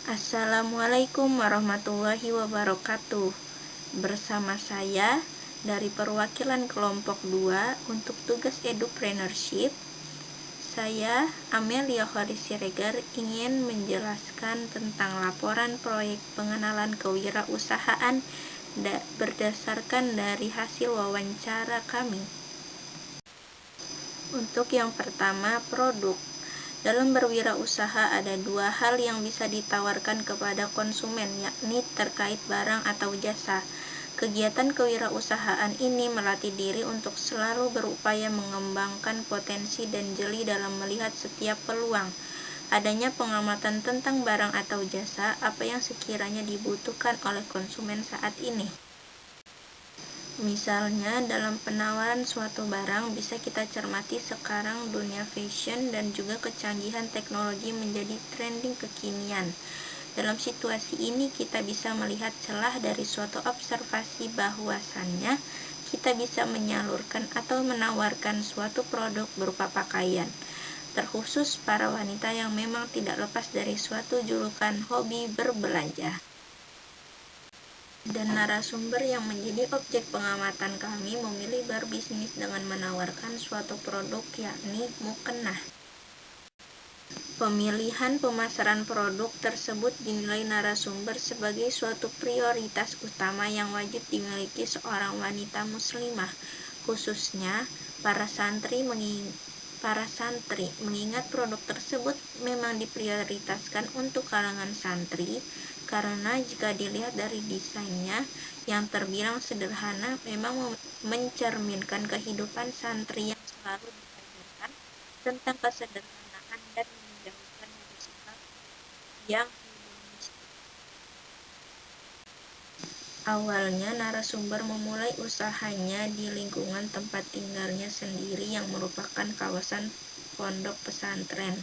Assalamualaikum warahmatullahi wabarakatuh. Bersama saya dari perwakilan kelompok 2 untuk tugas Edupreneurship, saya Amelia Horis Siregar ingin menjelaskan tentang laporan proyek pengenalan kewirausahaan berdasarkan dari hasil wawancara kami. Untuk yang pertama, produk. Dalam berwirausaha ada dua hal yang bisa ditawarkan kepada konsumen, yakni terkait barang atau jasa. Kegiatan kewirausahaan ini melatih diri untuk selalu berupaya mengembangkan potensi dan jeli dalam melihat setiap peluang. Adanya pengamatan tentang barang atau jasa, apa yang sekiranya dibutuhkan oleh konsumen saat ini. Misalnya, dalam penawaran suatu barang bisa kita cermati sekarang dunia fashion dan juga kecanggihan teknologi menjadi trending kekinian. Dalam situasi ini kita bisa melihat celah dari suatu observasi bahwasannya kita bisa menyalurkan atau menawarkan suatu produk berupa pakaian, terkhusus para wanita yang memang tidak lepas dari suatu julukan hobi berbelanja. Dan narasumber yang menjadi objek pengamatan kami memilih berbisnis dengan menawarkan suatu produk, yakni mukena. Pemilihan pemasaran produk tersebut dinilai narasumber sebagai suatu prioritas utama yang wajib dimiliki seorang wanita muslimah, khususnya para santri, mengingat produk tersebut memang diprioritaskan untuk kalangan santri, karena jika dilihat dari desainnya yang terbilang sederhana memang mencerminkan kehidupan santri yang selalu diajarkan tentang kesederhanaan dan menjauhkan dari sifat yang hedonistik. Awalnya narasumber memulai usahanya di lingkungan tempat tinggalnya sendiri yang merupakan kawasan pondok pesantren.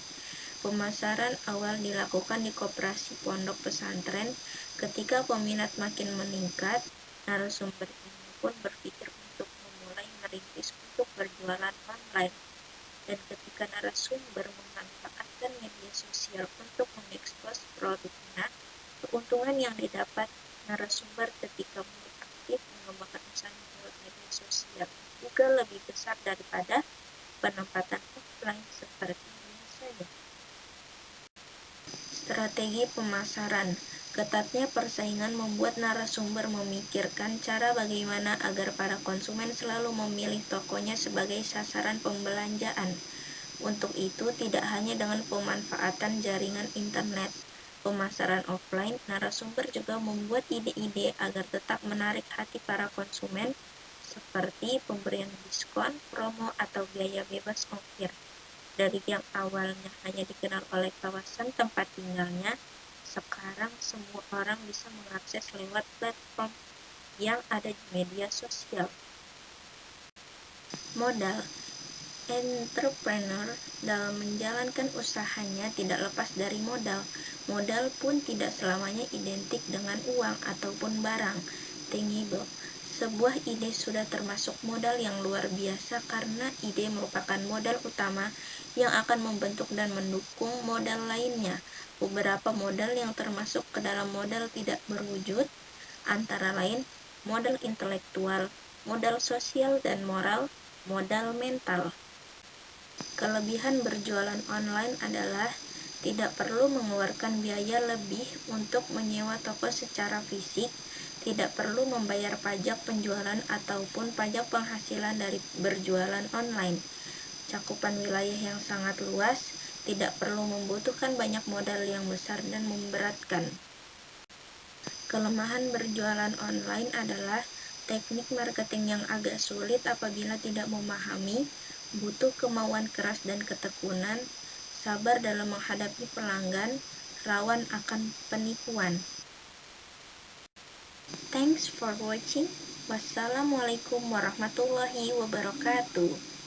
Pemasaran awal dilakukan di koperasi pondok pesantren. Ketika peminat makin meningkat, narasumber ini pun berpikir untuk memulai merintis untuk berjualan online. Dan ketika narasumber memanfaatkan media sosial untuk mengekspos produknya, keuntungan yang didapat narasumber ketika mulai aktif mengembangkan usahanya lewat media sosial juga lebih besar daripada penempatan offline seperti biasanya. Strategi pemasaran. Ketatnya persaingan membuat narasumber memikirkan cara bagaimana agar para konsumen selalu memilih tokonya sebagai sasaran pembelanjaan. Untuk itu, tidak hanya dengan pemanfaatan jaringan internet, pemasaran offline, narasumber juga membuat ide-ide agar tetap menarik hati para konsumen, seperti pemberian diskon, promo, atau biaya bebas ongkir. Dari yang awalnya hanya dikenal oleh kawasan tempat tinggalnya, sekarang semua orang bisa mengakses lewat platform yang ada di media sosial. Modal. Entrepreneur dalam menjalankan usahanya tidak lepas dari modal. Modal pun tidak selamanya identik dengan uang ataupun barang tangible. Sebuah ide sudah termasuk modal yang luar biasa karena ide merupakan modal utama yang akan membentuk dan mendukung modal lainnya. Beberapa modal yang termasuk ke dalam modal tidak berwujud antara lain modal intelektual, modal sosial dan moral, modal mental. Kelebihan berjualan online adalah tidak perlu mengeluarkan biaya lebih untuk menyewa toko secara fisik, tidak perlu membayar pajak penjualan ataupun pajak penghasilan dari berjualan online. Cakupan wilayah yang sangat luas, tidak perlu membutuhkan banyak modal yang besar dan memberatkan. Kelemahan berjualan online adalah teknik marketing yang agak sulit apabila tidak memahami, butuh kemauan keras dan ketekunan, sabar dalam menghadapi pelanggan, rawan akan penipuan. Thanks for watching. Wassalamualaikum warahmatullahi wabarakatuh.